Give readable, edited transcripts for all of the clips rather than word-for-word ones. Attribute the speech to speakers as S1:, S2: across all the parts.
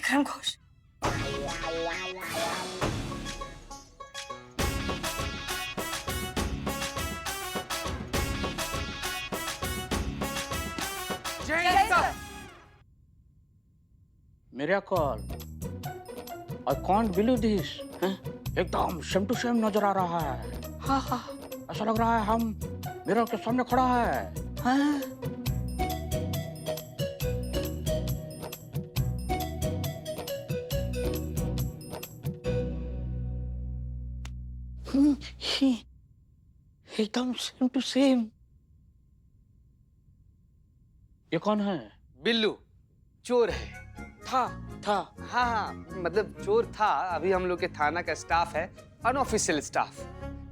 S1: Vikram Ghosh.
S2: Miracle. I can't believe this. एकदम same to same नजर आ रहा है। हाँ हाँ, ऐसा लग रहा है हम मिरर के सामने खड़ा है। हाँ? एकदम सेम टू सेम। ये कौन है?
S3: बिल्लू, चोर है।
S2: था।
S3: हाँ, मतलब चोर था। अभी हम लोग के थाना का स्टाफ है, अनऑफिशियल स्टाफ,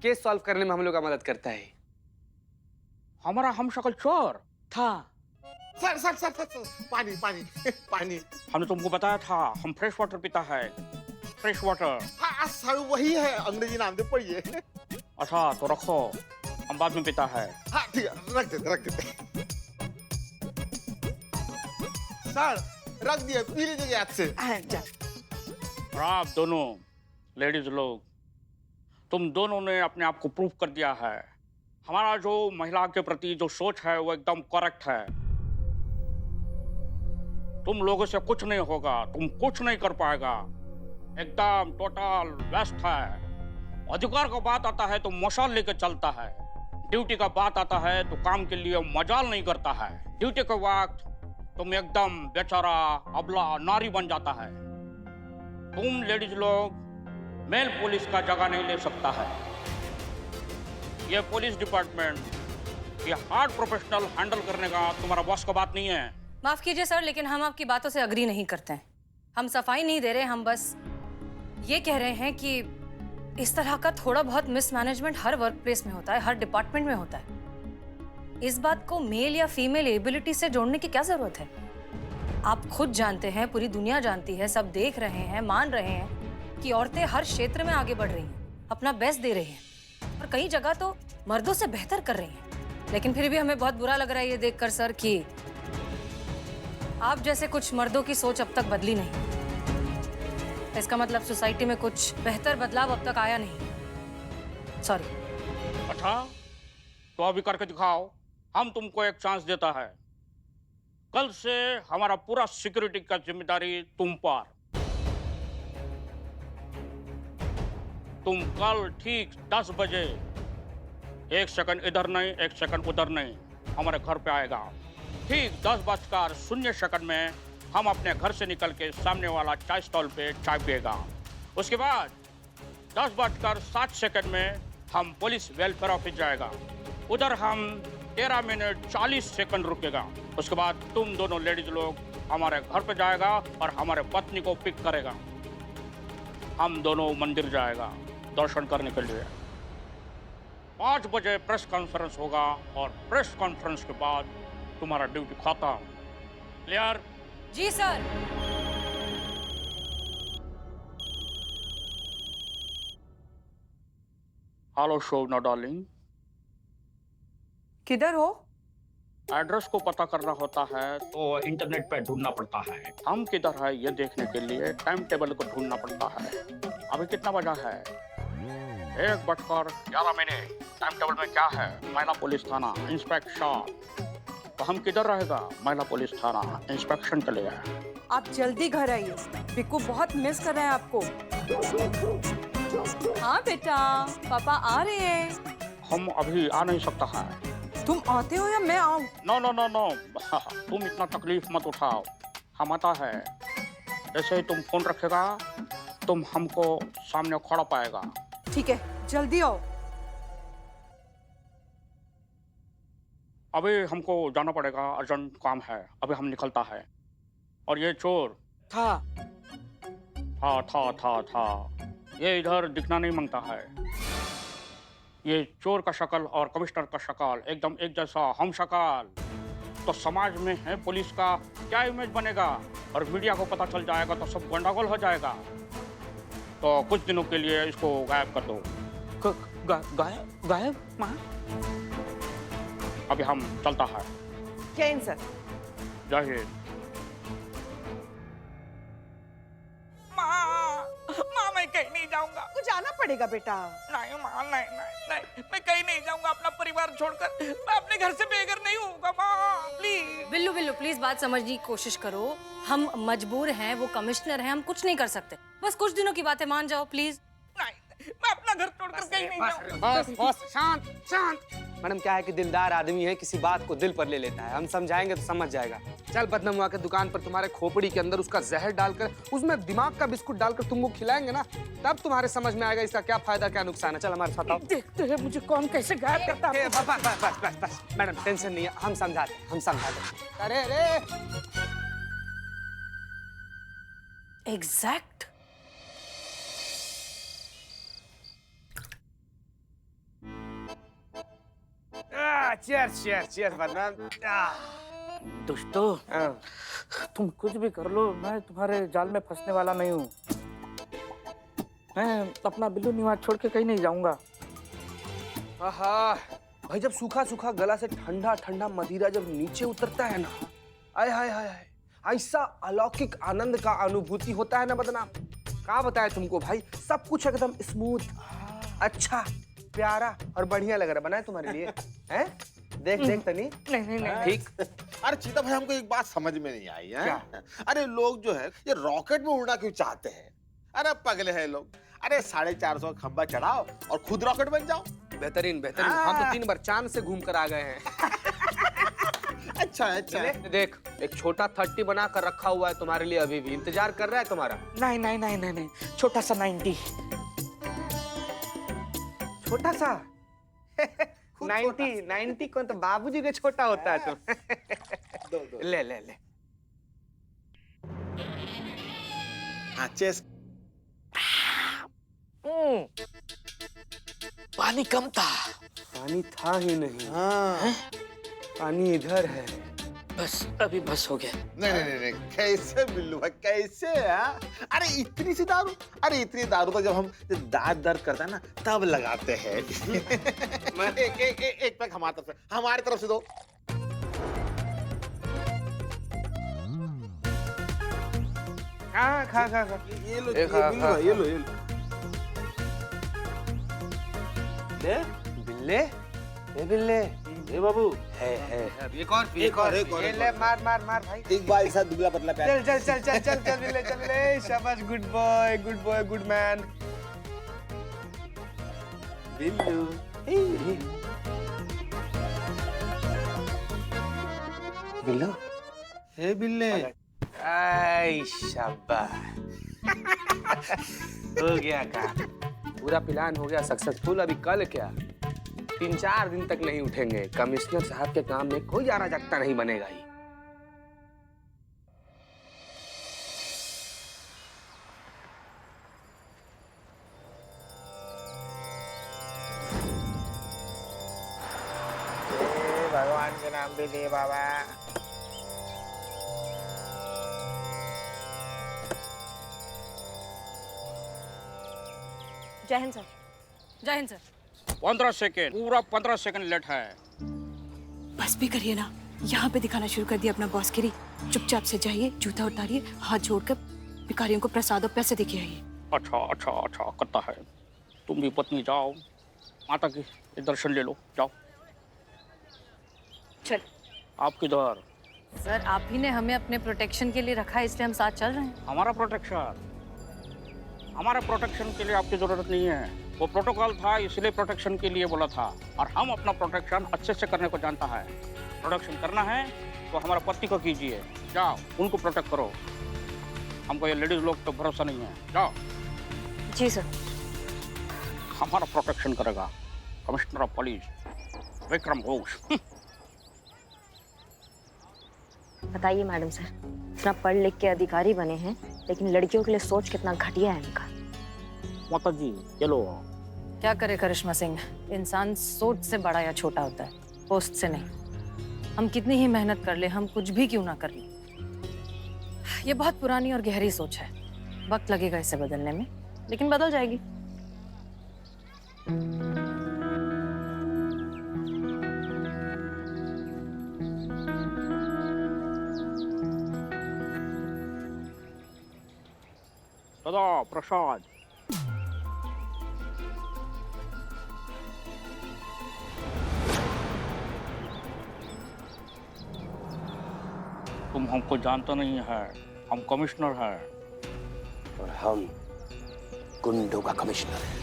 S3: केस सॉल्व करने में हम लोग का मदद करता है।
S2: हमारा हम शक्ल चोर था।
S4: सर पानी पानी पानी।
S2: हमने तुमको बताया था हम फ्रेश वाटर पीता है। Fresh water.
S4: हाँ सर वही है, अंग्रेजी नाम दे पढ़िए।
S2: अच्छा तो रखो, हम बाद में पीता है।
S4: हाँ ठीक है, रख देते। सर रख दिए, पी लीजिए हाथ से।
S2: और आप दोनों लेडीज लोग, तुम दोनों ने अपने आप को प्रूव कर दिया है। हमारा जो महिला के प्रति जो सोच है वो एकदम करेक्ट है। तुम लोगों से कुछ नहीं होगा, तुम कुछ नहीं कर पाएगा। एकदम टोटल वेस्ट है। अधिकार का बात आता है तो मशाल लेकर चलता है। ड्यूटी का बात आता है तो काम के लिए मजाल नहीं करता है। ड्यूटी के वक्त तुम एकदम बेचारा अबला नारी बन जाता है। तुम लेडीज लोग मेल पुलिस का जगह नहीं ले सकता है। ये पुलिस डिपार्टमेंट ये हार्ड प्रोफेशनल हैंडल करने का तुम्हारा बॉस का बात नहीं है।
S1: माफ कीजिए सर, लेकिन हम आपकी बातों से अग्री नहीं करते हैं। हम सफाई नहीं दे रहे, हम बस ये कह रहे हैं कि इस तरह का थोड़ा बहुत मिसमैनेजमेंट हर वर्क प्लेस में होता है, हर डिपार्टमेंट में होता है। इस बात को मेल या फीमेल एबिलिटी से जोड़ने की क्या जरूरत है? आप खुद जानते हैं, पूरी दुनिया जानती है, सब देख रहे हैं, मान रहे हैं कि औरतें हर क्षेत्र में आगे बढ़ रही हैं, अपना बेस्ट दे रही हैं और कई जगह तो मर्दों से बेहतर कर रही हैं। लेकिन फिर भी हमें बहुत बुरा लग रहा है ये देखकर सर कि आप जैसे कुछ मर्दों की सोच अब तक बदली नहीं। इसका मतलब सोसाइटी में कुछ बेहतर बदलाव अब तक आया नहीं। सॉरी।
S2: अच्छा तो अभी करके दिखाओ, हम तुमको एक चांस देता है। कल से हमारा पूरा सिक्योरिटी का जिम्मेदारी तुम पर। तुम कल ठीक 10 बजे, 1 सेकंड इधर नहीं 1 सेकंड उधर नहीं, हमारे घर पे आएगा। ठीक 10:00 में हम अपने घर से निकल के सामने वाला चाय स्टॉल पे चाय पिएगा। उसके बाद 10:07 में हम पुलिस वेलफेयर ऑफिस जाएगा। उधर हम 13 मिनट 40 सेकंड रुकेगा। उसके बाद तुम दोनों लेडीज लोग हमारे घर पे जाएगा और हमारे पत्नी को पिक करेगा। हम दोनों मंदिर जाएगा दर्शन करने के लिए। 5 बजे प्रेस कॉन्फ्रेंस होगा और प्रेस कॉन्फ्रेंस के बाद तुम्हारा ड्यूटी खत्म। क्लियर?
S1: जी सर।
S2: हेलो शोभना डार्लिंग।
S5: किधर हो?
S2: एड्रेस को पता करना होता है तो इंटरनेट पे ढूंढना पड़ता है। हम किधर है ये देखने के लिए टाइम टेबल को ढूंढना पड़ता है। अभी कितना बजा है? 1:11। टाइम टेबल में क्या है? महिला पुलिस थाना इंस्पेक्शन। तो हम किधर रहेगा? महिला पुलिस थाना इंस्पेक्शन के लिए।
S5: आप जल्दी घर आइए, बिक्कू बहुत मिस कर रहे हैं आपको। हाँ बेटा, पापा आ रहे हैं।
S2: हम अभी आ नहीं सकता है।
S5: तुम आते हो या मैं आऊँ?
S2: नो नो नो नो तुम इतना तकलीफ मत उठाओ, हम आता है। जैसे ही तुम फोन रखेगा तुम हमको सामने खड़ा पाएगा।
S5: ठीक है, जल्दी आओ।
S2: अभी हमको जाना पड़ेगा, अर्जेंट काम है। अभी हम निकलता है। और ये चोर था। ये इधर दिखना नहीं मांगता है। ये चोर का शक्ल और कमिश्नर का शक्ल एकदम एक जैसा, हम शक्ल। तो समाज में है पुलिस का क्या इमेज बनेगा? और मीडिया को पता चल जाएगा तो सब गंडगोल हो जाएगा। तो कुछ दिनों के लिए इसको गायब कर दो। गायब माँ? अभी हम चलता है।
S5: जय हिंद सर।
S2: जय हिंद।
S6: जाऊंगा।
S5: तो जाना पड़ेगा बेटा।
S6: नहीं माँ, नहीं नहीं नहीं, मैं कहीं नहीं जाऊंगा अपना परिवार छोड़कर। मैं अपने घर से बेघर नहीं होऊंगा माँ, प्लीज।
S1: बिल्लू बिल्लू प्लीज बात समझने की कोशिश करो। हम मजबूर हैं, वो कमिश्नर हैं, हम कुछ नहीं कर सकते। बस कुछ दिनों की बातें मान जाओ प्लीज।
S6: नहीं, मैं अपना घर छोड़कर कहीं नहीं जाऊंगा।
S3: बस बस शांत शांत। मैडम क्या है कि दिलदार आदमी है, किसी बात को दिल पर ले लेता है। हम समझाएंगे तो समझ जाएगा। चल बदनमुआ के दुकान पर तुम्हारे खोपड़ी के अंदर उसका जहर डालकर, उसमें दिमाग का बिस्कुट डालकर तुमको खिलाएंगे ना, तब तुम्हारे समझ में आएगा इसका क्या फायदा क्या नुकसान है। चल हमारे साथ आओ।
S6: देखते हैं मुझे कौन कैसे गायब करता है।
S3: बस बस बस बस बस मैडम टेंशन नहीं है, हम समझाते हम समझाते। अरे अरे
S1: एग्जैक्ट।
S3: चीयर्स चीयर्स चीयर्स बदनाम।
S6: दोस्तों, तुम कुछ भी कर लो, मैं तुम्हारे जाल में फंसने वाला नहीं हूँ। मैं अपना बिल्लू निवास छोड़ के कहीं नहीं जाऊंगा।
S3: आहा भाई, जब सूखा सूखा गला से ठंडा ठंडा मदिरा जब नीचे उतरता है ना, आय हाय हाय हाय, ऐसा अलौकिक आनंद का अनुभूति होता है ना बदनाम। क्या बताए तुमको भाई, सब कुछ एकदम स्मूथ, अच्छा, प्यारा और बढ़िया लग रहा। बनाए तुम्हारे लिए हैं? देख देख तनी।
S6: नहीं नहीं
S3: ठीक।
S4: अरे चीता भाई, हमको एक बात समझ में नहीं आई है। अरे लोग जो है ये रॉकेट में उड़ना क्यों चाहते हैं? अरे पगले हैं लोग। अरे 450 खंबा चढ़ाओ और खुद रॉकेट बन जाओ।
S3: बेहतरीन बेहतरीन। हम तो 3 बार चांद से घूम कर आ गए हैं।
S4: अच्छा अच्छा।
S3: देख एक छोटा 30 बना कर रखा हुआ है तुम्हारे लिए, अभी भी इंतजार कर रहा है तुम्हारा।
S6: नहीं नहीं नहीं नहीं नहीं, छोटा सा 90।
S3: छोटा सा 90 कौन, तो बाबूजी के छोटा होता है तुम। ले ले ले।
S4: हाँ चेस।
S6: पानी कम था।
S3: पानी था ही नहीं।
S4: हाँ।
S3: पानी इधर है।
S6: बस अभी बस हो गया।
S4: नहीं नहीं नहीं, कैसे बिल्लू भाई कैसे? हाँ? अरे इतनी सी दारू, अरे इतनी दारू तो जब हम दांत दर्द करता है ना तब लगाते हैं। एक पैक हमारी तरफ से दो।
S3: खा खा खा खा।
S4: ये लो
S3: ए, खा,
S4: बिल्लू
S3: खा,
S4: भाई, ये लो ये लो।
S3: ले बिल्ले, ए बिल्ले,
S4: ए बाबू,
S3: है एक और
S4: एक और,
S3: ये ले, मार मार मार भाई।
S4: एक बार एक साथ दुबला पतला प्यार।
S3: चल चल चल चल चल चल बिल्ले चल बिल्ले। शाबाश, good boy good man.
S4: Billu.
S3: बिल्लो,
S4: हे बिल्ले।
S3: आई शाबाश। हो गया काम, पूरा प्लान हो गया सक्सेसफुल। अभी कल क्या 3-4 दिन तक नहीं उठेंगे। कमिश्नर साहब के काम में कोई आना जागता नहीं बनेगा ही।
S6: भगवान के नाम पे दे बाबा।
S5: जय हिंद सर।
S1: जय हिंद सर।
S2: 15 सेकेंड, पूरा 15 सेकेंड लेट है।
S5: बस भी करिए ना, यहाँ पे दिखाना शुरू कर दिया अपना बॉसगिरी। चुपचाप से जाइए, जूता उतारिए, हाथ जोड़कर भिखारियों को प्रसाद और पैसे देके आइए।
S2: अच्छा अच्छा अच्छा करता है। तुम भी पत्नी जाओ, माता के दर्शन ले लो, जाओ।
S5: चल।
S2: आप किधर?
S1: सर आप ही ने हमें अपने प्रोटेक्शन के लिए रखा है, इसलिए हम साथ चल रहे हैं।
S2: हमारा प्रोटेक्शन के लिए आपकी जरूरत नहीं है। वो प्रोटोकॉल था, इसलिए प्रोटेक्शन के लिए बोला था। और हम अपना प्रोटेक्शन अच्छे से करने को जानता है। प्रोटेक्शन करना है तो हमारा पति को कीजिए, जाओ उनको प्रोटेक्ट करो। हमको ये लेडीज लोग पे भरोसा नहीं है, जाओ।
S5: जी सर।
S2: हमारा प्रोटेक्शन करेगा commissioner of police Vikram Ghosh.
S7: बताइए मैडम सर, इतना पढ़ लिख के अधिकारी बने हैं, लेकिन लड़कियों के लिए सोच कितना घटिया है इनका।
S2: माता जी चलो।
S1: क्या करे करिश्मा सिंह, इंसान सोच से बड़ा या छोटा होता है, पोस्ट से नहीं। हम कितनी ही मेहनत कर ले, हम कुछ भी क्यों ना कर ले, ये बहुत पुरानी और गहरी सोच है। वक्त लगेगा इसे बदलने में, लेकिन बदल जाएगी।
S2: दादा प्रसाद। हमको जानते नहीं है, हम कमिश्नर हैं।
S3: और हम गुंडों का कमिश्नर है।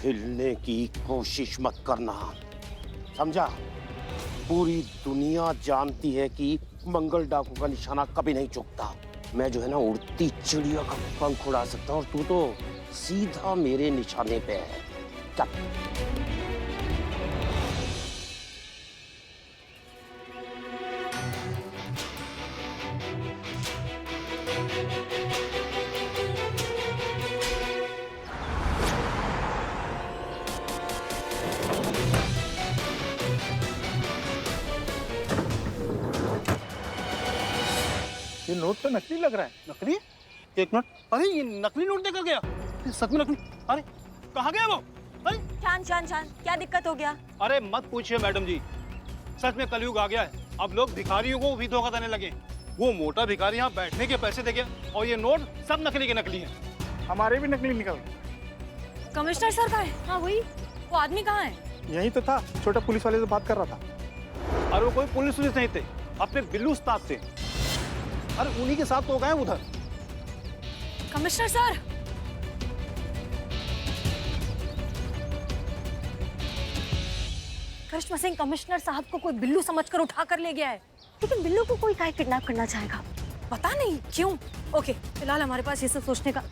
S3: हिलने की कोशिश मत करना, समझा? पूरी दुनिया जानती है कि मंगल डाकू का निशाना कभी नहीं चूकता। मैं जो है ना उड़ती चिड़िया का पंख उड़ा सकता हूँ, और तू तो सीधा मेरे निशाने पे है। चल।
S8: ये नोट तो नकली लग रहा है। नकली? एक मिनट, अरे ये नकली नोट देकर गया, ये सच में नकली। अरे कहाँ गया वो? अरे
S7: शान शान शान, क्या दिक्कत हो गया?
S8: अरे मत पूछिए मैडम जी, सच में कलयुग आ गया है। अब लोग भिखारियों को भी धोखा देने लगे। वो मोटा भिखारी यहाँ बैठने के पैसे दे गया, और ये नोट सब नकली के नकली हैं। हमारे भी नकली निकल गए।
S1: कमिश्नर सर कहाँ है? हाँ वही, वो आदमी कहाँ है?
S8: यही तो था, छोटा पुलिस वाले से बात कर रहा था। अरे वो कोई पुलिस नहीं थे, अपने बिल्लू उस्ताद थे। अरे उन्हीं के साथ तो गए उधर।
S1: Commissioner sir, Krishna Singh commissioner साहब को कोई बिल्लू समझकर उठा कर ले गया है।
S7: लेकिन बिल्लू को कोई काहे किडनैप करना चाहेगा?
S1: पता नहीं क्यों। ओके, फिलहाल हमारे पास ये सब सोचने का,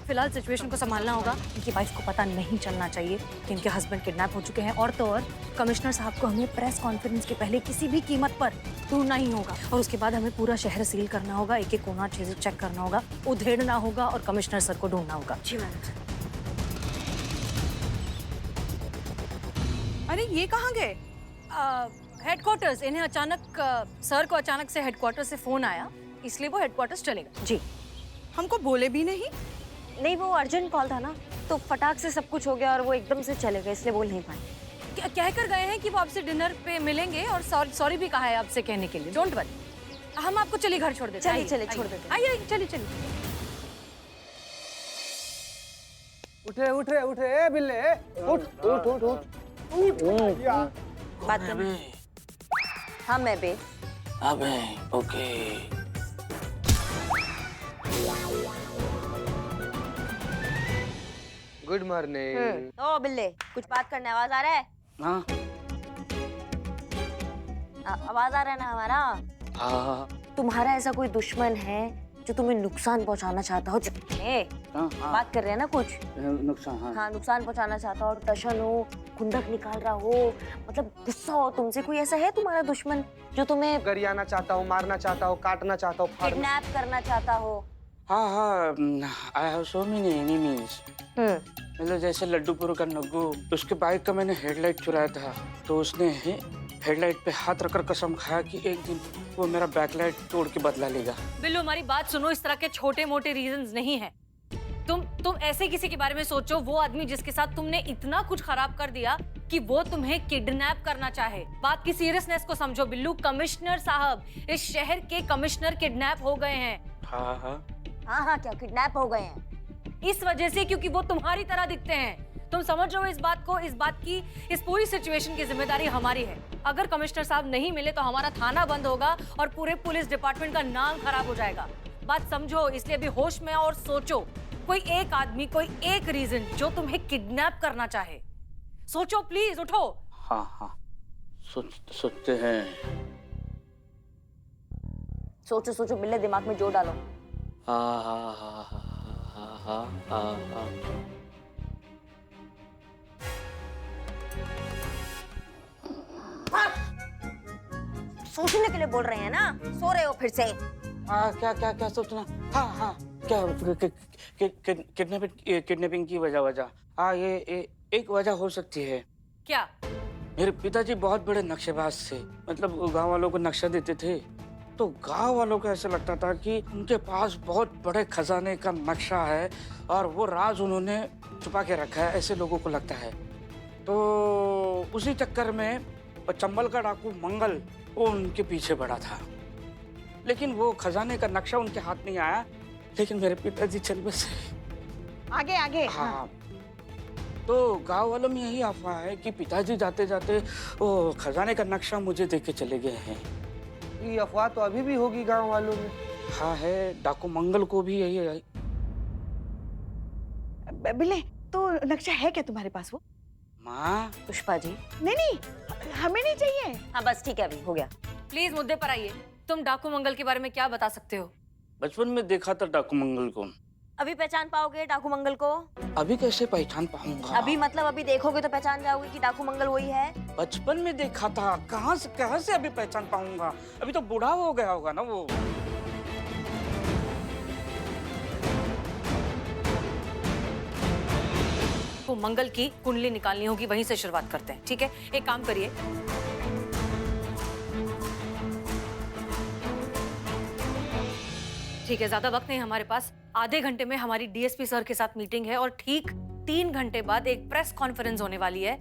S1: फिलहाल सिचुएशन को संभालना होगा। इनकी वाइफ को पता नहीं चलना चाहिए कि इनके हस्बैंड किडनैप हो चुके हैं, और तो और कमिश्नर साहब को हमें प्रेस कॉन्फ्रेंस के पहले किसी भी कीमत पर ढूंढना ही होगा, और उसके बाद हमें पूरा शहर सील करना होगा, एक एक कोना चीजें चेक करना होगा, उधेड़ना होगा और कमिश्नर सर को ढूंढना होगा।
S7: जी मैडम।
S1: अरे ये कहाँ गए? हेडक्वार्टर्स। इन्हें अचानक सर को अचानक से हेडक्वार्टर से फोन आया, इसलिए वो हेडक्वार्टर्स चले गए।
S7: जी।
S1: हमको बोले भी नहीं?
S7: नहीं, वो अर्जेंट कॉल था ना, तो फटाक से सब कुछ हो गया और वो एकदम से चले गए, इसलिए बोल नहीं पाए।
S1: कहकर गए हैं कि वो आपसे डिनर पे मिलेंगे, और सॉरी भी कहा है आपसे कहने के लिए। डोंट वरी, हम आपको चलिए घर छोड़ देते हैं।
S7: चलिए छोड़ देते हैं।
S1: आइए चलिए चलिए।
S3: उठे उठे उठे, ए बिल्ले, उठ उठ उठ उठ उठ।
S7: बात कर। हाँ मैं बे।
S6: अबे ओके।
S3: Good morning.
S7: ओ बिल्ले, कुछ बात करने आवाज आ रहा है?
S6: हाँ
S7: आवाज आ रहा है ना हमारा?
S6: हाँ
S7: तुम्हारा ऐसा कोई दुश्मन है जो तुम्हें नुकसान पहुंचाना चाहता हो?
S6: हाँ
S7: बात कर रहे हैं ना कुछ?
S6: नुकसान। हाँ
S7: हाँ, नुकसान पहुंचाना चाहता हो, टशन हो, खुंदक निकाल रहा हो, मतलब गुस्सा हो तुमसे। कोई ऐसा है तुम्हारा दुश्मन जो तुम्हें
S3: गरियाना चाहता हो, मारना चाहता हो, काटना चाहता हो,
S7: किडनैप करना चाहता हो?
S6: हाँ I have so many enemies. मतलब जैसे लड्डूपुर का नग्गू, उसके बाइक का मैंने हेडलाइट चुराया था, तो उसने हेडलाइट पे हाथ रखकर कसम खाया कि एक दिन वो मेरा बैकलाइट तोड़ के बदला लेगा।
S1: बिल्लू हमारी बात सुनो, इस तरह के छोटे मोटे रीजंस नहीं है। तुम ऐसे किसी के बारे में सोचो, वो आदमी जिसके साथ तुमने इतना कुछ खराब कर दिया कि वो तुम्हें किडनैप करना चाहे। बात की सीरियसनेस को समझो बिल्लू। कमिश्नर साहब, इस शहर के कमिश्नर किडनैप हो गए हैं।
S6: हाँ हाँ
S7: हाँ, क्या किडनैप हो गए हैं?
S1: इस वजह से क्योंकि वो तुम्हारी तरह दिखते हैं। तुम समझ रहे हो इस बात को? इस बात की, इस पूरी सिचुएशन की जिम्मेदारी हमारी है। अगर कमिश्नर साहब नहीं मिले तो हमारा थाना बंद होगा और पूरे पुलिस डिपार्टमेंट का नाम खराब हो जाएगा। बात समझो, इसलिए अभी होश में आओ और सोचो। कोई एक आदमी, कोई एक रीजन जो तुम्हें किडनैप करना चाहे। सोचो प्लीज, उठो।
S6: हाँ सोचते हैं।
S7: सोचो बिल्ले, दिमाग में जोर डालो।
S6: हाँ।
S7: सोचने के लिए बोल रहे हैं ना, सो रहे हो फिर से?
S6: क्या सोचना? हाँ क्या किडनैपिंग की वजह। हाँ ये एक वजह हो सकती है।
S1: क्या?
S6: मेरे पिताजी बहुत बड़े नक्शेबाज थे, मतलब गांव वालों को नक्शा देते थे, तो गांव वालों को ऐसा लगता था कि उनके पास बहुत बड़े खजाने का नक्शा है और वो राज उन्होंने छुपा के रखा है, ऐसे लोगों को लगता है। तो उसी चक्कर में चंबल का डाकू मंगल वो उनके पीछे पड़ा था, लेकिन वो खजाने का नक्शा उनके हाथ नहीं आया, लेकिन मेरे पिताजी चल बसे।
S7: आगे।
S6: हाँ, तो गांव वालों में यही अफवाह है कि पिताजी जाते जाते वो खजाने का नक्शा मुझे देके चले गए हैं।
S3: ये अफवाह तो अभी भी होगी गांव वालों में।
S6: हाँ है, डाकू मंगल को भी यही है।
S5: बिल्ले, तो नक्शा है क्या तुम्हारे पास वो?
S6: माँ,
S7: पुष्पा जी।
S5: नहीं, हमें नहीं चाहिए।
S7: हाँ बस ठीक है, अभी हो गया।
S1: प्लीज मुद्दे पर आइए। तुम डाकू मंगल के बारे में क्या बता सकते हो?
S6: बचपन में देखा था डाकू मंगल को।
S7: अभी पहचान पाओगे डाकू मंगल को?
S6: अभी कैसे पहचान पाऊंगा?
S7: अभी मतलब अभी देखोगे तो पहचान जाओगे कि डाकू मंगल वही है।
S6: बचपन में देखा था, कहाँ से अभी पहचान पाऊंगा? अभी तो बूढ़ा हो गया होगा ना वो।
S1: वो मंगल की कुंडली निकालनी होगी, वहीं से शुरुआत करते हैं। ठीक है, एक काम करिए, ठीक है, ज्यादा वक्त नहीं हमारे पास। आधे घंटे में हमारी डीएसपी सर के साथ मीटिंग है और ठीक 3 घंटे बाद एक प्रेस कॉन्फ्रेंस होने वाली है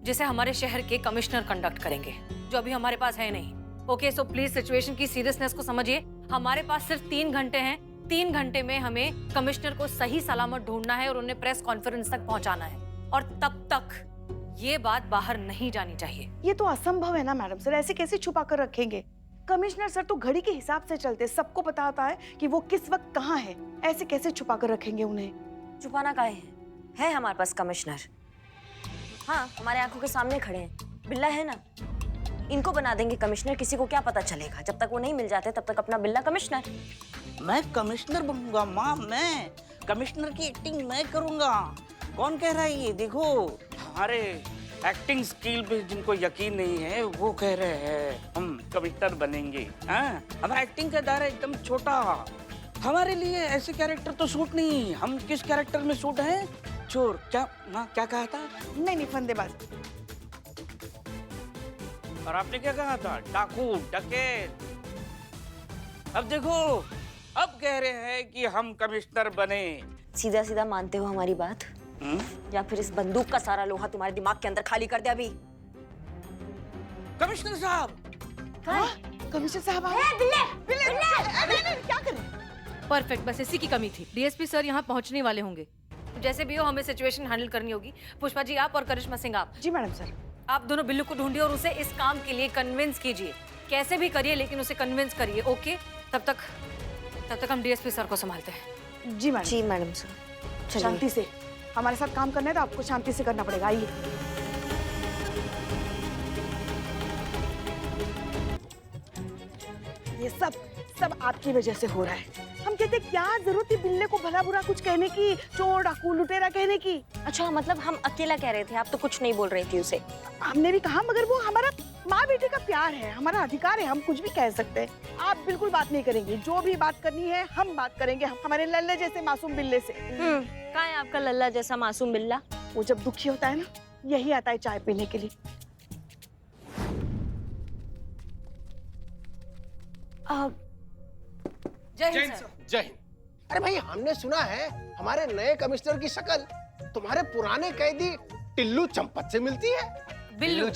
S1: जिसे हमारे शहर के कमिश्नर कंडक्ट करेंगे, जो अभी हमारे पास है नहीं। ओके, सो प्लीज सिचुएशन की सीरियसनेस को समझिए। हमारे पास सिर्फ 3 घंटे हैं। 3 घंटे में हमें कमिश्नर को सही सलामत ढूंढना है और उन्हें प्रेस कॉन्फ्रेंस तक पहुंचाना है, और तब तक ये बात बाहर नहीं जानी चाहिए।
S5: ये तो असंभव है ना मैडम सर, ऐसे कैसे छुपा कर रखेंगे? कमिश्नर सर तो घड़ी के हिसाब से चलते, सबको पता होता है कि वो किस वक्त कहाँ है। ऐसे कैसे छुपा कर रखेंगे उन्हें?
S7: छुपाना काहे है हमारे पास कमिश्नर। हाँ, हमारे आंखों के सामने खड़े हैं। बिल्ला है ना, इनको बना देंगे कमिश्नर। किसी को क्या पता चलेगा? जब तक वो नहीं मिल जाते तब तक अपना बिल्ला कमिश्नर।
S6: मैं कमिश्नर बनूंगा माँ, मैं कमिश्नर की एक्टिंग मैं करूंगा। कौन कह रहा है ये? देखो, हमारे एक्टिंग स्किल पे जिनको यकीन नहीं है वो कह रहे हैं हम कमिश्नर बनेंगे। हाँ, हमारा एक्टिंग का दायरा एकदम छोटा, हमारे लिए ऐसे कैरेक्टर तो सूट नहीं। हम किस कैरेक्टर में सूट हैं? चोर। क्या ना, क्या कहा था?
S5: नहीं, फंदेबाज।
S6: और आपने क्या कहा था? डाकू, डकैत। अब देखो, अब कह रहे हैं कि हम कमिश्नर बने।
S7: सीधा सीधा मानते हो हमारी बात, या फिर इस बंदूक का सारा लोहा तुम्हारे दिमाग के अंदर खाली कर दे अभी।
S6: कमिश्नर साहब,
S5: कमिश्नर साहब क्या करें?
S1: परफेक्ट, बस इसी की कमी थी। डीएसपी सर यहाँ पहुंचने वाले होंगे। जैसे भी हो, हमें सिचुएशन हैंडल करनी होगी। पुष्पा जी आप और करिश्मा सिंह आप।
S5: जी मैडम सर।
S1: आप दोनों बिल्लू को ढूंढिए और उसे इस काम के लिए कन्विंस कीजिए। कैसे भी करिए, लेकिन उसे कन्विंस करिए। ओके, तब तक हम डीएसपी सर को संभालते हैं।
S5: जी मैडम।
S7: जी मैडम सर।
S5: शांति से, हमारे साथ काम करना है तो आपको शांति से करना पड़ेगा। आइए। ये सब आपकी वजह से हो रहा है। हम कहते क्या जरूरत थी बिल्ले को भला बुरा कुछ कहने की, चोर डाकू लुटेरा कहने की?
S7: अच्छा, मतलब हम अकेला कह रहे थे, आप तो कुछ नहीं बोल रही थी उसे।
S5: हमने भी कहा, मगर वो हमारा माँ बेटे का प्यार है, हमारा अधिकार है, हम कुछ भी कह सकते हैं। आप बिल्कुल बात नहीं करेंगे। जो भी बात करनी है हम बात करेंगे, हमारे लल्ले जैसे मासूम बिल्ले से।
S7: कहाँ है आपका लल्ला जैसा मासूम बिल्ला?
S5: वो जब दुखी होता है ना, यही आता है चाय पीने के लिए।
S1: जय हिंद सर।
S9: जय हिंद। अरे भाई, हमने सुना है हमारे नए कमिश्नर की शक्ल तुम्हारे पुराने कैदी टिल्लू चंपत से मिलती है।
S1: बिल्लू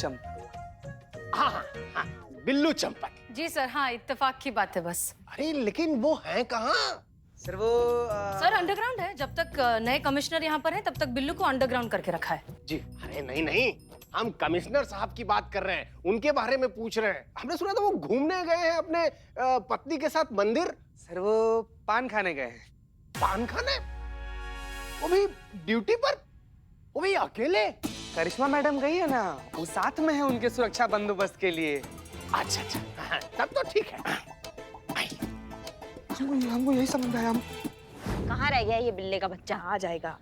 S9: हाँ हाँ हाँ, बिल्लू चंपत।
S1: जी सर, हाँ, इत्तेफाक की बात है बस।
S9: अरे लेकिन वो हैं कहाँ?
S3: सर वो
S1: सर अंडरग्राउंड है। जब तक नए कमिश्नर यहाँ पर हैं, तब तक बिल्लू को अंडरग्राउंड करके रखा है।
S9: जी। अरे नहीं नहीं, हम कमिश्नर साहब की बात कर रहे हैं, उनके बारे में पूछ रहे हैं। हमने सुना था वो घूमने गए हैं अपने पत्नी के साथ मंदिर।
S3: सर वो पान खाने गए हैं।
S9: पान खाने? वो भी ड्यूटी पर? वो भी अकेले?
S3: करिश्मा मैडम गई है ना, वो साथ में है उनके सुरक्षा बंदोबस्त के लिए।
S9: अच्छा अच्छा, हाँ, तब तो ठीक है।
S5: हमको यही समझ आया।
S7: कहाँ रह गया ये बिल्ले का बच्चा?
S5: आ जाएगा।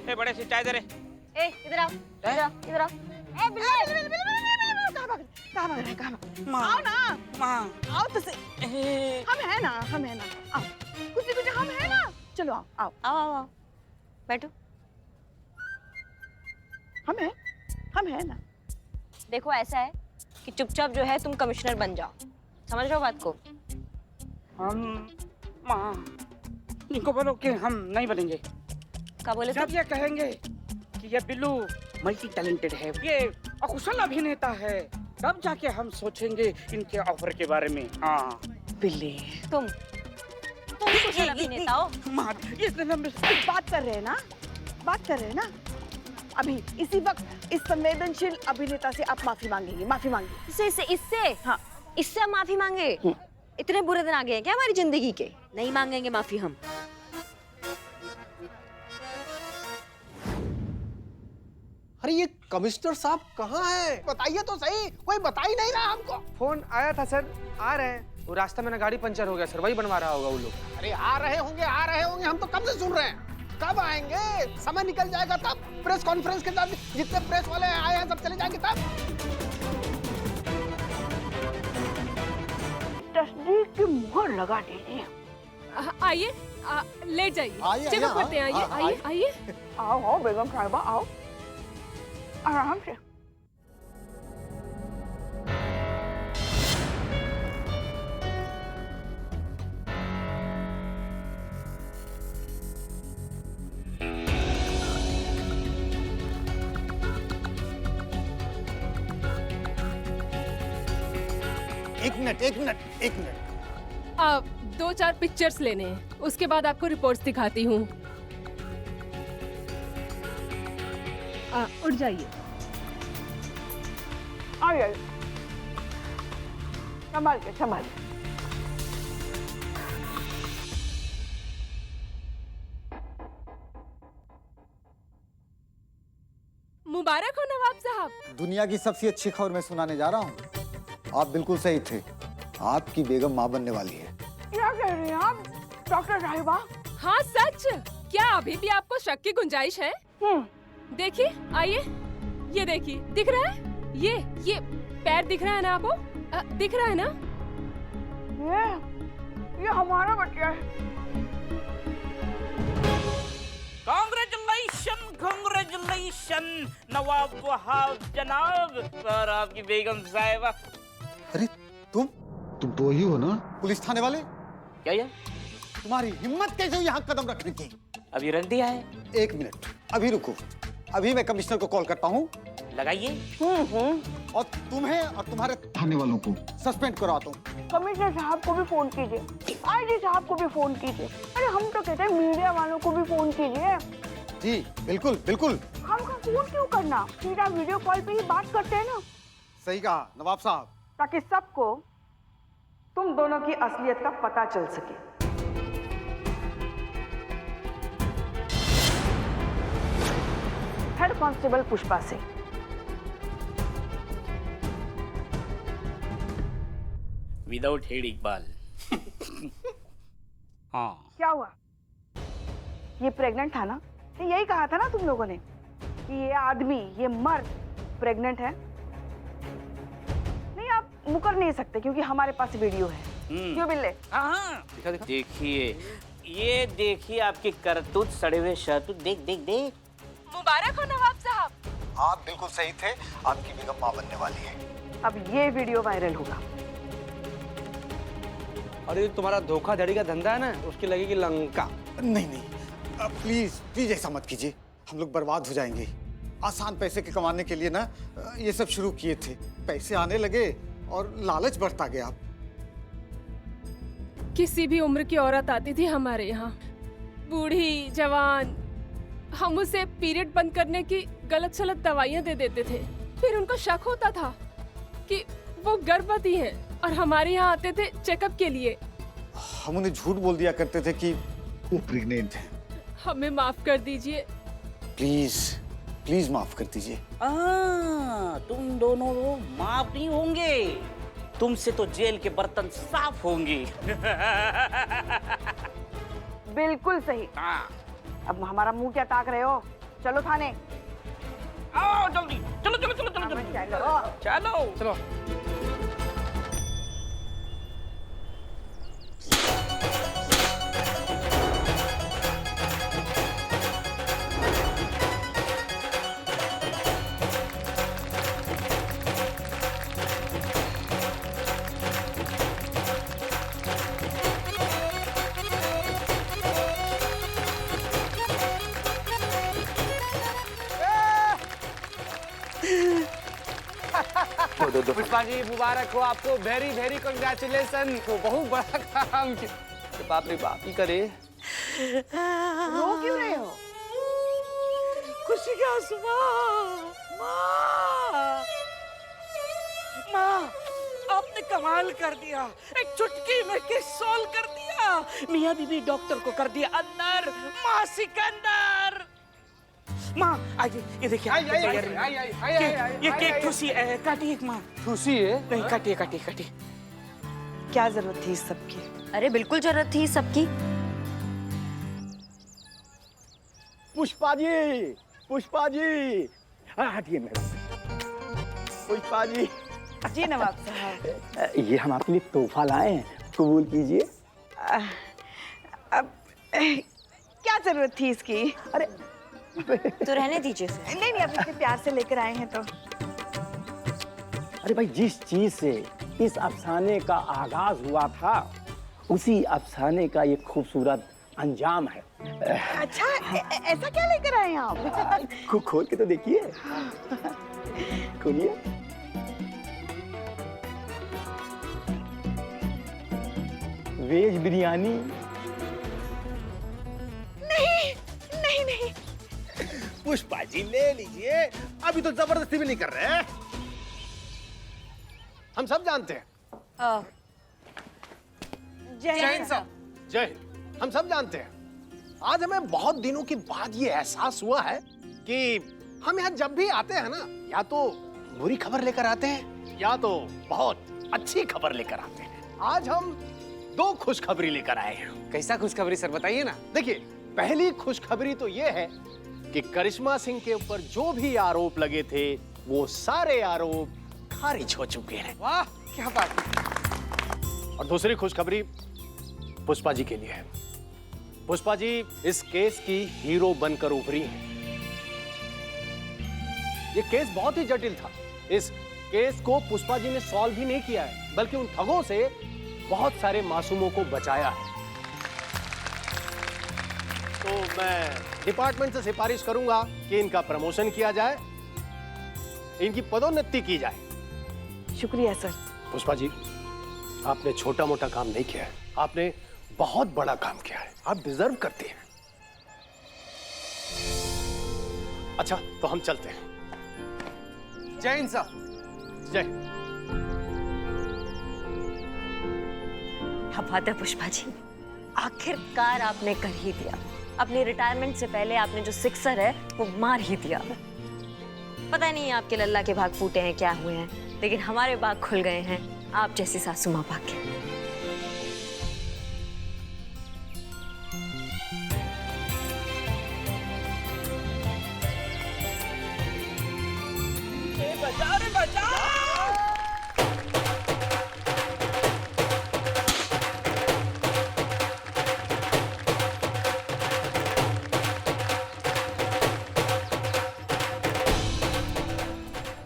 S6: ए बड़े से चाय दे रे।
S7: ए, इधर आओ, इधर आओ, इधर आओ। ए बिल्ले,
S5: कहाँ भाग रहे हैं? कहाँ?
S6: माँ,
S5: आओ ना,
S6: माँ।
S5: आओ तो सही। हम है ना, आओ। कुछ हम है ना। चलो आओ आओ
S7: आओ आओ, बैठो।
S5: हम है ना।
S7: देखो, ऐसा है कि चुपचाप जो है तुम कमिश्नर बन जाओ। समझ रहे हो बात को?
S6: हम माँ, इनको बोलो कि हम नहीं बनेंगे।
S7: क्या बोले
S6: जब
S7: तुम?
S6: ये कहेंगे कि ये बिल्लू मल्टी टैलेंटेड है, ये अकुशल अभिनेता है, तब जाके हम सोचेंगे इनके ऑफर के बारे में। हाँ
S5: बिल्ली,
S7: तुम कुशल अभिनेता हो।
S6: माँ, इस दिन हम
S5: बात कर रहे हैं ना, अभी इसी वक्त इस संवेदनशील अभिनेता से आप माफी मांगेंगे, माफी मांगिए।
S7: इससे
S5: हाँ।
S7: इससे हम माफी मांगे? इतने बुरे दिन आ गए हैं क्या हमारी जिंदगी के? नहीं मांगेंगे माफी हम।
S9: अरे ये कमिश्नर साहब कहाँ हैं? बताइए तो सही, कोई बता ही नहीं रहा हमको।
S3: फोन आया था सर, आ रहे हैं। वो रास्ते में ना गाड़ी पंचर हो गया सर, वही बनवा रहा होगा वो लोग।
S9: अरे आ रहे होंगे, हम तो कब से सुन रहे हैं। कब आएंगे? समय निकल जाएगा तब। प्रेस कॉन्फ्रेंस के साथ जितने प्रेस वाले आए हैं सब चले जाएंगे तब।
S5: तस्दीक की मुहर लगा दीजिए।
S10: आइए, ले जाइए। चेकअप करते हैं। आइए, आइए।
S5: आओ आओ बेगम साहिबा, आओ आराम से।
S8: एक मिनट।
S10: 2-4 पिक्चर्स लेने हैं, उसके बाद आपको रिपोर्ट्स दिखाती हूँ। उठ जाइए।
S5: आइए, संभाल के, संभाल के।
S10: मुबारक हो नवाब साहब।
S11: दुनिया की सबसे अच्छी खबर मैं सुनाने जा रहा हूँ। आप बिल्कुल सही थे, आपकी बेगम माँ बनने वाली है।
S5: क्या कह रही हैं आप डॉक्टर साहिबा?
S10: हाँ सच। क्या अभी भी आपको शक की गुंजाइश है? देखिए, आइए, ये देखिए, दिख रहा है? ये पैर दिख रहा है ना आपको? दिख रहा है ना?
S5: ये हमारा बच्चा है।
S6: कांग्रेचुलेशन नवाब वहाब जनाब और आपकी बेगम साहिबा।
S11: अरे तुम तो ही हो ना, पुलिस थाने वाले?
S6: क्या ये?
S11: तुम्हारी हिम्मत कैसे हुई यहाँ कदम रखने की?
S6: अभी रख दिया है।
S11: 1 मिनट, अभी रुको। अभी मैं कमिश्नर को कॉल करता हूँ।
S6: लगाइए।
S11: और तुम्हें और तुम्हारे थाने वालों को सस्पेंड करवाता हूँ।
S5: कमिश्नर साहब को भी फोन कीजिए, आईजी साहब को भी फोन कीजिए। अरे हम तो कहते हैं मीडिया वालों को भी फोन कीजिए।
S11: जी बिल्कुल बिल्कुल।
S5: हमको फोन क्यों करना, सीधा वीडियो कॉल पे ही बात करते हैं ना।
S11: सही कहा नवाब साहब।
S5: ताकि सबको तुम दोनों की असलियत का पता चल सके। Head constable Pushpa Singh.
S6: Without head Iqbal. हाँ।
S5: क्या हुआ? ये प्रेग्नेंट था ना? यही कहा था ना तुम लोगों ने कि ये आदमी, ये मर्द प्रेग्नेंट है। नहीं, आप मुकर नहीं सकते क्योंकि हमारे पास वीडियो है। क्यों बिल्ले?
S6: हाँ। देखिए, ये देखिए आपकी करतूत, सड़े हुए शहतूत। देख।
S10: मुबारक हो नवाब साहब।
S11: आप बिल्कुल सही थे, आपकी बेगम माँ बनने वाली है।
S5: अब ये वीडियो वायरल होगा।
S3: और ये तुम्हारा धोखाधड़ी का धंधा है ना, उसकी लगेगी लंका।
S11: नहीं, प्लीज ऐसा मत कीजिए, हम लोग बर्बाद हो जाएंगे। आसान पैसे के कमाने के लिए ना ये सब शुरू किए थे, पैसे आने लगे और लालच बढ़ता गया।
S10: किसी भी उम्र की औरत आती थी हमारे यहाँ, बूढ़ी जवान, हम उसे पीरियड बंद करने की गलत सलत दवाइयाँ दे देते थे। फिर उनको शक होता था कि वो गर्भवती हैं और हमारे यहाँ आते थे चेकअप के लिए।
S11: हम उन्हें झूठ बोल दिया करते थे कि वो प्रेग्नेंट है।
S10: हमें माफ कर दीजिए।
S11: प्लीज माफ कर दीजिए।
S6: तुम दोनों लोग माफ नहीं होंगे, तुमसे तो जेल के बर्तन साफ होंगे।
S5: बिल्कुल सही। अब हमारा मुंह क्या ताक रहे हो? चलो थाने।
S6: आओ जल्दी, चलो।
S3: पुष्पा जी मुबारक हो आपको, वेरी वेरी कंग्रेचुलेशन। बहुत बड़ा काम किया। बाप रे बाप ही करे।
S5: रो क्यों रहे हो?
S6: खुशी के आंसू माँ। माँ, आपने कमाल कर दिया, एक चुटकी में केस सॉल्व कर दिया। मियाँ बीबी डॉक्टर को कर दिया अंदर, माँ सिकंदर। माँ आइए, ये देखिए ये केक ठूसी काटिए एक माँ।
S3: खुशी है?
S6: नहीं काटिए काटिए काटिए।
S5: क्या जरूरत थी इस सब की?
S7: अरे बिल्कुल जरूरत थी इस सबकी।
S9: पुष्पा जी हटिए मेरे से। पुष्पा जी।
S5: जी नवाब साहब।
S9: ये हम आपके लिए तोहफा लाए हैं, कबूल कीजिए।
S5: अब क्या जरूरत थी इसकी?
S9: अरे
S7: तो रहने दीजिए फिर।
S5: नहीं अब इतने प्यार से लेकर आए हैं तो।
S9: अरे भाई, जिस चीज से इस अफसाने का आगाज हुआ था, उसी अफसाने का ये खूबसूरत अंजाम है।
S5: अच्छा ऐसा क्या लेकर आए हैं आप?
S9: खोल के तो देखिए। खोलिए। वेज बिरयानी।
S5: नहीं।
S9: पुष्पा जी ले लीजिए, अभी तो जबरदस्ती भी नहीं कर रहे हैं।
S8: हम सब जानते हैं।
S5: जय हिंद साहब।
S8: जय हिंद। हम सब जानते हैं, आज हमें बहुत दिनों के बाद ये एहसास हुआ है कि हम यहाँ जब भी आते हैं ना, या तो बुरी खबर लेकर आते हैं या तो बहुत अच्छी खबर लेकर आते हैं। आज हम दो खुशखबरी लेकर आए हैं।
S3: कैसा खुशखबरी सर, बताइए ना।
S8: देखिए, पहली खुशखबरी तो ये है कि करिश्मा सिंह के ऊपर जो भी आरोप लगे थे, वो सारे आरोप खारिज हो चुके हैं।
S3: वाह क्या बात है।
S8: और दूसरी खुशखबरी पुष्पा जी के लिए है। पुष्पा जी इस केस की हीरो बनकर उभरी हैं। ये केस बहुत ही जटिल था। इस केस को पुष्पा जी ने सॉल्व ही नहीं किया है, बल्कि उन ठगों से बहुत सारे मासूमों को बचाया है। तो मैं डिपार्टमेंट से सिफारिश करूंगा कि इनका प्रमोशन किया जाए, इनकी पदोन्नति की जाए।
S5: शुक्रिया सर।
S8: पुष्पा जी, आपने छोटा मोटा काम नहीं किया है, आपने बहुत बड़ा काम किया है। आप डिजर्व करते हैं। अच्छा, तो हम चलते हैं।
S3: जय हिंद साहब।
S8: जय।
S7: क्या बात है पुष्पा जी, आखिरकार आपने कर ही दिया। अपने रिटायरमेंट से पहले आपने जो सिक्सर है वो मार ही दिया। पता नहीं आपके लल्ला के भाग फूटे हैं क्या हुए हैं, लेकिन हमारे भाग खुल गए हैं आप जैसी सासू माँ पाके।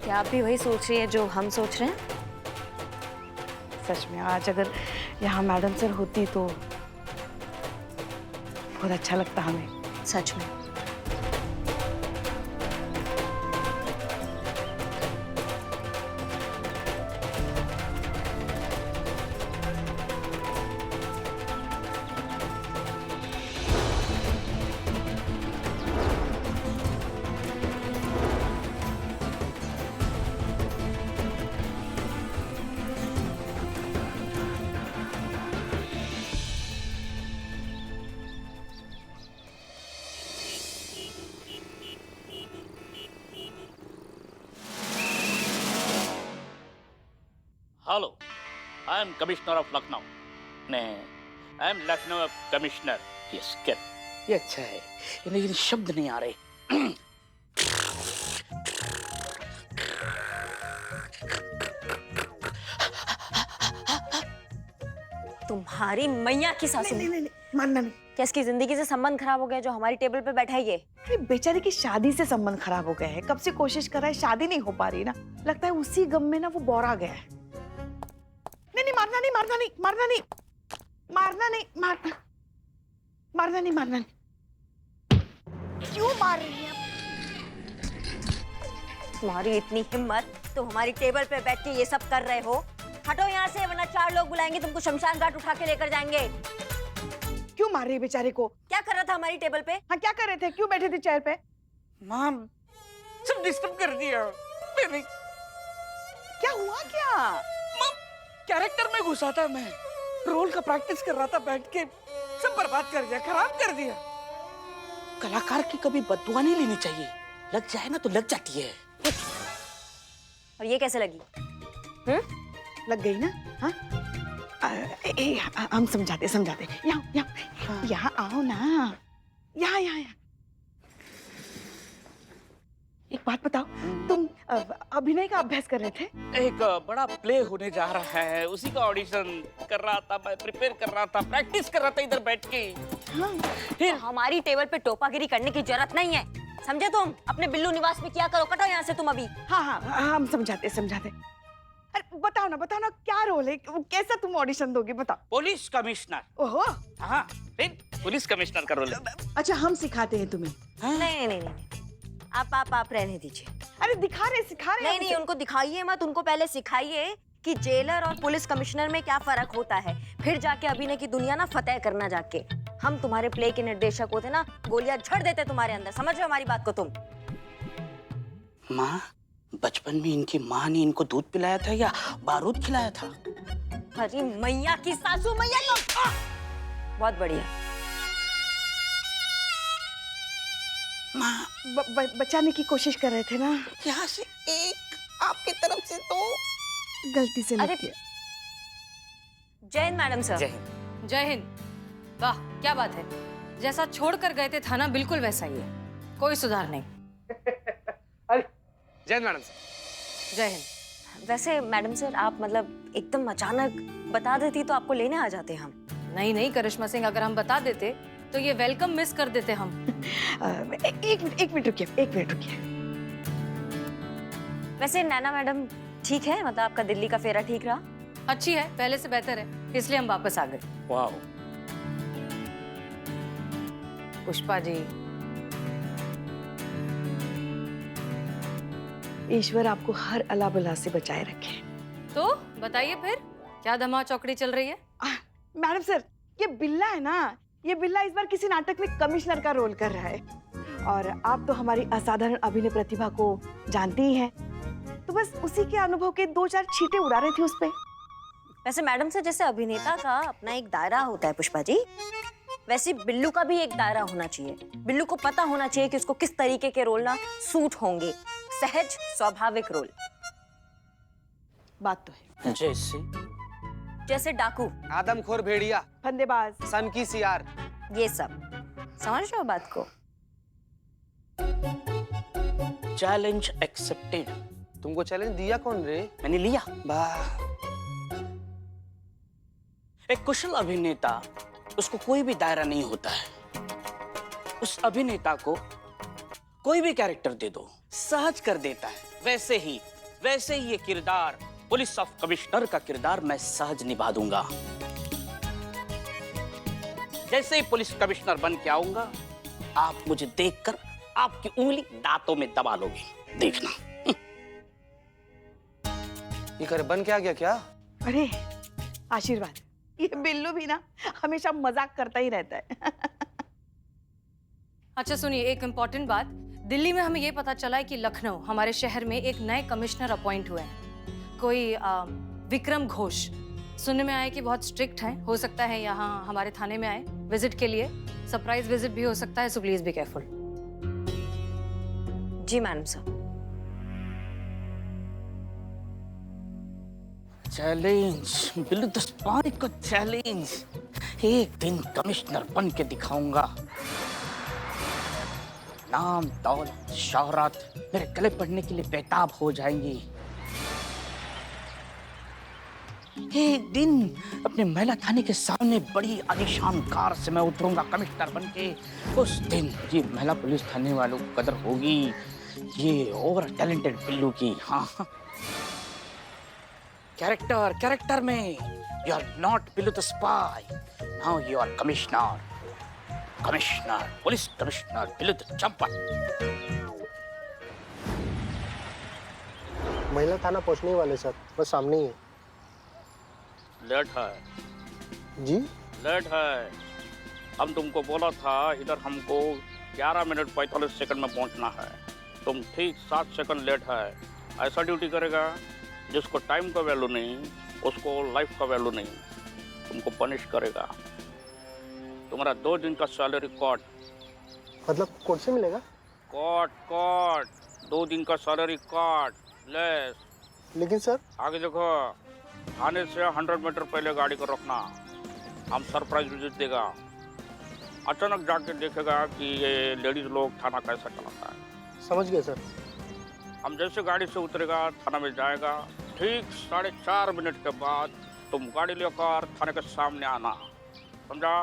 S7: क्या आप भी वही सोच रही है जो हम सोच रहे हैं?
S5: सच में आज अगर यहाँ मैडम सर होती तो बहुत अच्छा लगता हमें।
S7: सच में।
S2: Hello, I am commissioner of Lucknow. नहीं, I am Lucknow commissioner. Yes,
S6: ये अच्छा है, लेकिन शब्द नहीं आ रहे।
S7: तुम्हारी मैया की सासू।
S5: नहीं मानना नहीं।
S7: क्या इसकी जिंदगी से संबंध खराब हो गया जो हमारी टेबल पे बैठा है ये?
S5: अरे बेचारे की शादी से संबंध खराब हो गया है, कब से कोशिश कर रहा है, शादी नहीं हो पा रही ना। लगता है उसी गम में ना वो बौरा गया है। नहीं मारना नहीं मारना नहीं मारना नहीं मारना नहीं मारना मारना नहीं मारना नहीं। क्यों मार रही है?
S7: तुम्हारी इतनी हिम्मत तो हमारी टेबल पे बैठ के ये सब कर रहे हो? हटो यहाँ से, वरना 4 लोग बुलाएंगे तुमको शमशान घाट उठा के लेकर जाएंगे।
S5: क्यों मार रही है बेचारे को?
S7: क्या कर रहा था हमारी टेबल पे?
S5: हाँ क्या कर रहे थे? क्यों बैठे थे चेयर पे?
S6: माँ सब डिस्टर्ब कर दिया मैंने।
S5: क्या हुआ क्या?
S6: माँ कैरेक्टर में घुसा था मैं, रोल का प्रैक्टिस कर रहा था बैठ के, सब बर्बाद कर दिया, खराब कर दिया। कलाकार की कभी बददुआ नहीं लेनी चाहिए, लग जाए ना तो लग जाती है।
S7: और ये कैसे लगी?
S5: लग गई ना? हाँ हम समझाते यहाँ आओ ना, यहाँ यहाँ यहाँ। एक बात बताओ, तुम अभिनय का अभ्यास कर रहे थे?
S6: एक बड़ा प्ले होने जा रहा है, उसी का ऑडिशन कर रहा था मैं, प्रिपेयर कर रहा था, प्रैक्टिस कर रहा था इधर बैठ के।
S5: हाँ।
S7: तो हमारी टेबल पे टोपागिरी करने की जरूरत नहीं है, समझे तुम? अपने बिल्लू निवास में क्या करो, कटो यहाँ से तुम अभी।
S5: हाँ हम समझाते। अरे बताओ ना क्या रोल है, कैसा तुम ऑडिशन दोगे, बताओ।
S6: Police commissioner.
S5: ओहो।
S6: हाँ फिर पुलिस कमिश्नर का रोल है।
S5: अच्छा हम सिखाते हैं तुम्हें?
S7: नहीं, आप रहने दीजिए।
S5: अरे सिखा रहे
S7: नहीं, उनको दिखाइए मत, उनको पहले सिखाइए कि जेलर और पुलिस कमिश्नर में क्या फर्क होता है, फिर जाके अभिनय की दुनिया ना फतेह करना जाके। हम तुम्हारे प्ले के निर्देशक होते ना, गोलियां झड़ देते तुम्हारे अंदर, समझ रहे हो हमारी बात को तुम?
S6: माँ बचपन में इनकी माँ ने इनको दूध पिलाया था या बारूद खिलाया था?
S7: अरे मैया की सासू मैया को। बहुत बढ़िया।
S6: माँ
S5: बचाने की कोशिश कर रहे थे ना,
S6: यहाँ से एक आपकी तरफ से तो
S5: गलती से लग गया।
S7: जय हिंद मैडम सर।
S1: जय हिंद। वाह क्या बात है, जैसा छोड़ कर गए थे थाना बिल्कुल वैसा ही है, कोई सुधार नहीं।
S3: अरे जय हिंद मैडम सर।
S1: जय हिंद।
S7: वैसे मैडम सर आप मतलब एकदम अचानक बता देती तो आपको लेने आ जाते हम।
S1: नहीं करिश्मा सिंह, अगर हम बता देते तो ये वेलकम मिस कर देते हम।
S5: एक मिनट रुकिए।
S7: वैसे नैना मैडम ठीक है, मतलब आपका दिल्ली का फेरा ठीक रहा?
S1: अच्छी है, पहले से बेहतर है, इसलिए हम वापस आ गए।
S6: वाह।
S1: पुष्पा जी,
S5: ईश्वर आपको हर अला बला से बचाए रखे।
S1: तो बताइए फिर क्या धमा चौकड़ी चल रही है?
S5: मैडम सर, ये बिल्ला है ना, ये बिल्ला इस बार किसी नाटक में कमिश्नर का रोल कर रहा है, और आप तो हमारी असाधारण अभिनय प्रतिभा को जानती ही हैं, तो बस उसी के अनुभव के 2-4 छींटे उड़ा रहे थे उस पे।
S7: वैसे मैडम सर जैसे अभिनेता का अपना एक दायरा होता है पुष्पा जी, वैसे बिल्लू का भी एक दायरा होना चाहिए। बिल्लू को पता होना चाहिए कि उसको किस तरीके के रोल ना सूट होंगे, सहज स्वाभाविक रोल।
S5: बात तो है।
S7: जैसे डाकू,
S3: आदमखोर भेड़िया,
S5: फंदेबाज,
S3: सन की सियार,
S7: ये सब समझ रहे हो बात को?
S6: Challenge accepted.
S3: तुमको चैलेंज दिया कौन रे?
S6: मैंने लिया।
S3: वाह।
S6: एक कुशल अभिनेता, उसको कोई भी दायरा नहीं होता है। उस अभिनेता को कोई भी कैरेक्टर दे दो, सहज कर देता है। वैसे ही ये किरदार, पुलिस ऑफ कमिश्नर का किरदार मैं सहज निभा दूंगा। जैसे ही पुलिस कमिश्नर बन के आऊंगा, आप मुझे देखकर आपकी उंगली दांतों में दबा लोगे, देखना।
S3: ये करे बन के आ गया क्या?
S5: अरे आशीर्वाद, ये बिल्लू भी ना हमेशा मजाक करता ही रहता है।
S1: अच्छा सुनिए, एक इम्पोर्टेंट बात, दिल्ली में हमें ये पता चला है कि लखनऊ हमारे शहर में एक नए कमिश्नर अपॉइंट हुए हैं, कोई विक्रम घोष। सुनने में आया कि बहुत स्ट्रिक्ट हैं, हो सकता है यहाँ हमारे थाने में आए विजिट के लिए, सरप्राइज विजिट भी हो सकता है, सो प्लीज बी केयरफुल।
S7: जी madam sir.
S6: Challenge, Billu Dastane को चैलेंज। एक दिन कमिश्नर बन के दिखाऊंगा। नाम, दौलत, शोहरत मेरे गले पड़ने के लिए बेताब हो जाएंगी। एक दिन अपने महिला थाने के सामने बड़ी आलीशान कार से मैं उतरूंगा कमिश्नर बन के। उस दिन ये महिला पुलिस थाने वालों को कदर होगी, ये ओवर टैलेंटेड बिल्लू की। हाँ, कैरेक्टर में you are not Billu the spy, now you are commissioner, police commissioner Billu the Champa.
S9: महिला थाना पहुंचने वाले सर, बस सामने ही है।
S2: लेट है
S9: जी?
S2: लेट है। हम तुमको बोला था इधर हमको 11 मिनट 45 सेकंड में पहुंचना है। तुम ठीक 7 सेकंड लेट है। ऐसा ड्यूटी करेगा जिसको टाइम का वैल्यू नहीं, उसको लाइफ का वैल्यू नहीं, तुमको पनिश करेगा। तुम्हारा 2 दिन का सैलरी कॉट।
S9: मतलब कोर्ट से मिलेगा?
S2: कॉट 2 दिन का सैलरी कॉट लेस।
S9: लेकिन सर
S2: आगे देखो, थाने से 100 मीटर पहले गाड़ी को रखना। हम सरप्राइज विजिट देगा। अचानक जाके देखेगा कि ये लेडीज लोग थाना कैसा चलाता है।
S9: समझ गए सर।
S2: हम जैसे गाड़ी से उतरेगा थाना में जाएगा, ठीक 4.5 मिनट के बाद तुम गाड़ी लेकर थाने के सामने आना। समझा?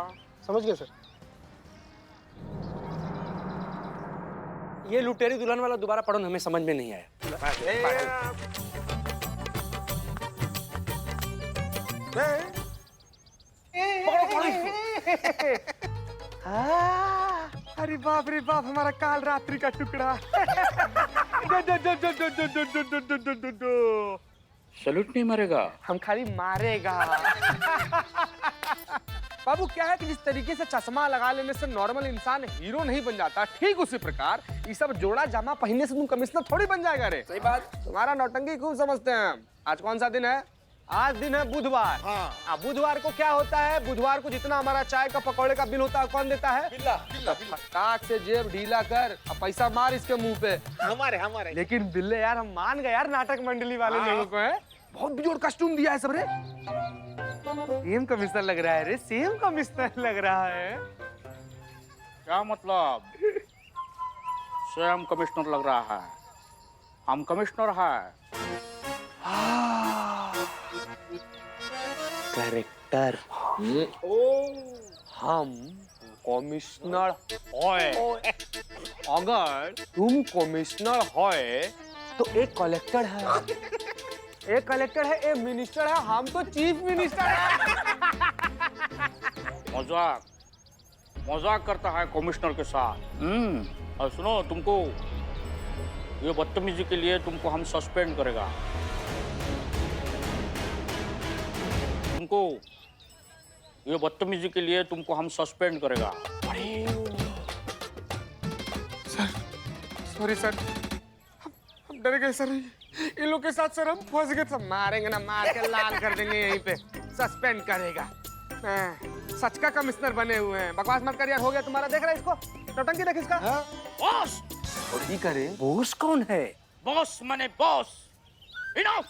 S9: समझ गए सर।
S3: ये लुटेरी दुल्हन वाला दोबारा पढ़ो, हमें समझ में नहीं आया। अरे बाप रे बाप, हमारा काल रात्रि का टुकड़ा।
S2: सैल्यूट नहीं मरेगा।
S3: हम खाली मारेगा। बाबू क्या है कि जिस तरीके से चश्मा लगा लेने से नॉर्मल इंसान हीरो नहीं बन जाता, ठीक उसी प्रकार ये सब जोड़ा जामा पहनने से तुम कमिश्नर थोड़ी बन जाएगा रे। सही बात। तुम्हारा नौटंकी खूब समझते हैं हम। आज कौन सा दिन है? आज दिन है बुधवार। हाँ। बुधवार को क्या होता है? बुधवार को जितना हमारा चाय का पकौड़े का बिल होता है कौन देता है? बिल्ला। फटाक से जेब ढीला कर और पैसा मार इसके मुंह पे।
S9: हमारे
S3: लेकिन बिल्ले यार, हम मान गए यार नाटक मंडली वाले लोगों को। है बहुत बेजोड़ कस्टूम दिया है सब रे। सेम कमिश्नर लग रहा है रे, सेम कमिश्नर लग रहा है।
S2: क्या मतलब? स्वयं कमिश्नर लग रहा है? हम कमिश्नर है।
S3: करेक्टर। हम कमिश्नर होए। अगर तुम कमिश्नर होए तो एक कलेक्टर है, एक कलेक्टर है, एक मिनिस्टर है, हम तो चीफ मिनिस्टर है।
S2: मजाक करता है कमिश्नर के साथ। और सुनो, तुमको ये बदतमीजी के लिए तुमको हम सस्पेंड करेगा। तुमको ये बदतमीजी के लिए तुमको हम सस्पेंड करेगा।
S3: सॉरी सर, हम डर गए सर। इन लोग के साथ सर हम फंस गए। सब मारेंगे ना, मार के लाल कर देंगे यहीं पे। सस्पेंड करेगा। सच का कमिश्नर बने हुए हैं। बकवास मत कर यार, हो गया तुम्हारा। देख रहा है इसको, नौटंकी देख इसका।
S2: बॉस।
S3: और ये करे, बॉस कौन है?
S2: बॉस माने बॉस। इनफ।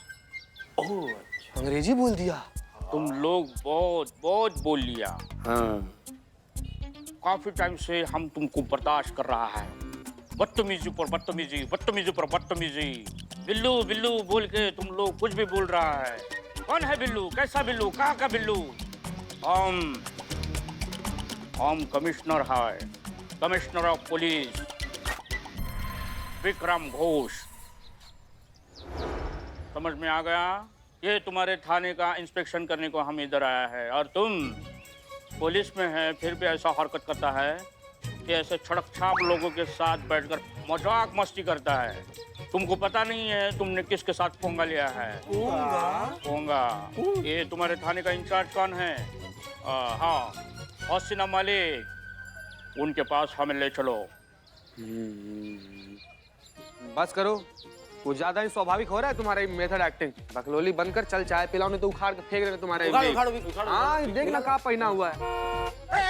S3: ओह, अंग्रेजी बोल दिया।
S2: तुम लोग बहुत बोल लिया।
S3: हाँ।
S2: काफी टाइम से हम तुमको बर्दाश्त कर रहा है। बदतमीजी पर बदतमीजी, बदतमीजी पर बदतमीजी। बिल्लू बिल्लू बोल के तुम लोग कुछ भी बोल रहा है। कौन है बिल्लू? कैसा बिल्लू? कहाँ का बिल्लू? हम कमिश्नर है, commissioner of police Vikram Ghosh. समझ में आ गया? ये तुम्हारे थाने का इंस्पेक्शन करने को हम इधर आया है, और तुम पुलिस में है फिर भी ऐसा हरकत करता है कि ऐसे छड़क छाप लोगों के साथ बैठकर मजाक मस्ती करता है। तुमको पता नहीं है तुमने किसके साथ पोंगा लिया है? पोंगा। ये तुम्हारे थाने का इंचार्ज कौन है? हाँ, हसीना मालिक। उनके पास हमें ले चलो।
S3: बस करो, कुछ ज्यादा ही स्वाभाविक हो रहा है तुम्हारा मेथड एक्टिंग। बकलोली बंद कर, चल चाय पिलाओ, नहीं तो उखाड़ के फेंक देंगे तुम्हारे। हाँ, देखना कहाँ पहना हुआ है।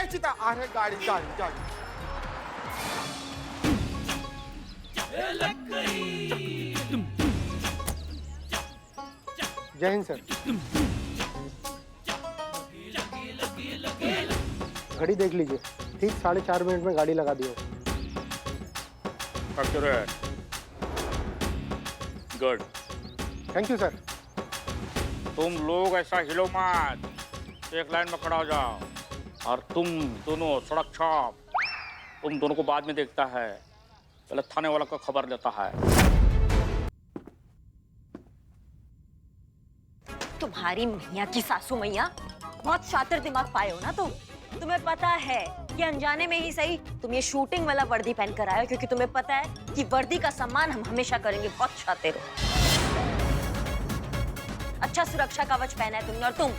S4: चिता, अरे गाड़ी गाड़ी गाड़ी।
S9: जय हिंद सर। घड़ी देख लीजिए, ठीक 4.5 मिनट में गाड़ी लगा दियो।
S2: गुड।
S9: Thank you sir.
S2: तुम लोग ऐसा हिलो मत, एक लाइन में खड़ा हो जाओ। और तुम दोनों सड़क छाप, तुम दोनों को बाद में देखता है, पहले थाने वाला का खबर लेता है।
S7: तुम्हारी मैया की सासू मैया बहुत शातिर दिमाग पाए हो ना तुम। तुम्हें पता है कि अनजाने में ही सही तुम ये शूटिंग वाला वर्दी पहन कर आए हो, क्योंकि तुम्हें पता है कि वर्दी का सम्मान हम हमेशा करेंगे। बहुत शातिर हो। अच्छा सुरक्षा कवच पहना है तुमने, और तुम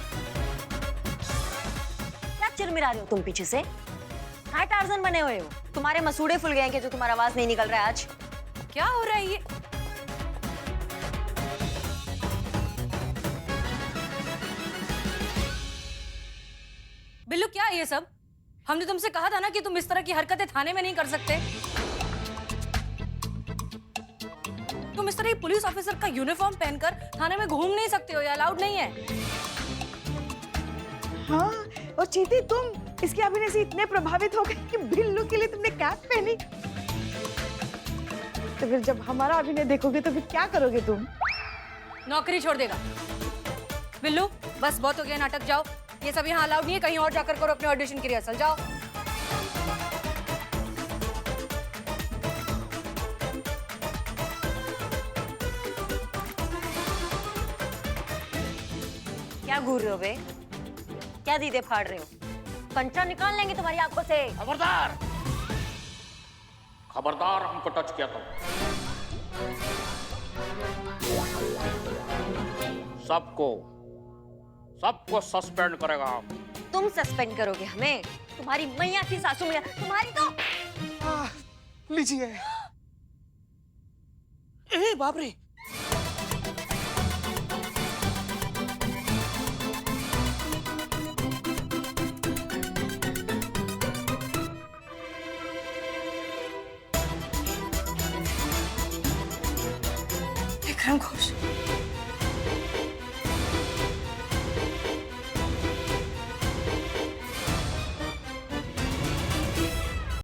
S7: क्या चिरमिरा रहे हो तुम पीछे से? कहाँ टार्जन बने हुए हो? तुम्हारे मसूड़े फुल गए हैं कि जो तुम्हारा आवाज नहीं निकल रहा है आज।
S1: क्या हो रहा है ये? बिल्लू क्या है ये सब? हमने तुमसे कहा था ना कि तुम इस तरह की हरकतें थाने में नहीं कर सकते। तुम इस तरह की पुलिस ऑफिसर का यूनिफॉर्म पहनकर थाने में घूम नहीं सकते हो, ये अलाउड नहीं है।
S5: हाँ, और चीती तुम इसके अभिनय से इतने प्रभावित हो गए कि बिल्लू के लिए तुमने कैप पहनी। तो फिर जब हमारा अभिनय देखोगे तो फिर क्या करोगे तुम?
S1: नौकरी छोड़ देगा। बिल्लू बस बहुत हो गया नाटक, जाओ। ये सब यहाँ अलाउड नहीं है, कहीं और जाकर करो अपने ऑडिशन की रिहर्सल, जाओ।
S7: क्या घूर रहे हो बे? क्या दीदे फाड़ रहे हो? कंचा निकाल लेंगे तुम्हारी आंखों से।
S2: खबरदार, खबरदार हमको टच किया तो सबको सस्पेंड करेगा हम।
S7: तुम सस्पेंड करोगे हमें? तुम्हारी मैया थी सासू मैया, तुम्हारी तो।
S3: लीजिए।
S6: ए बाप रे,
S1: विक्रम घोष।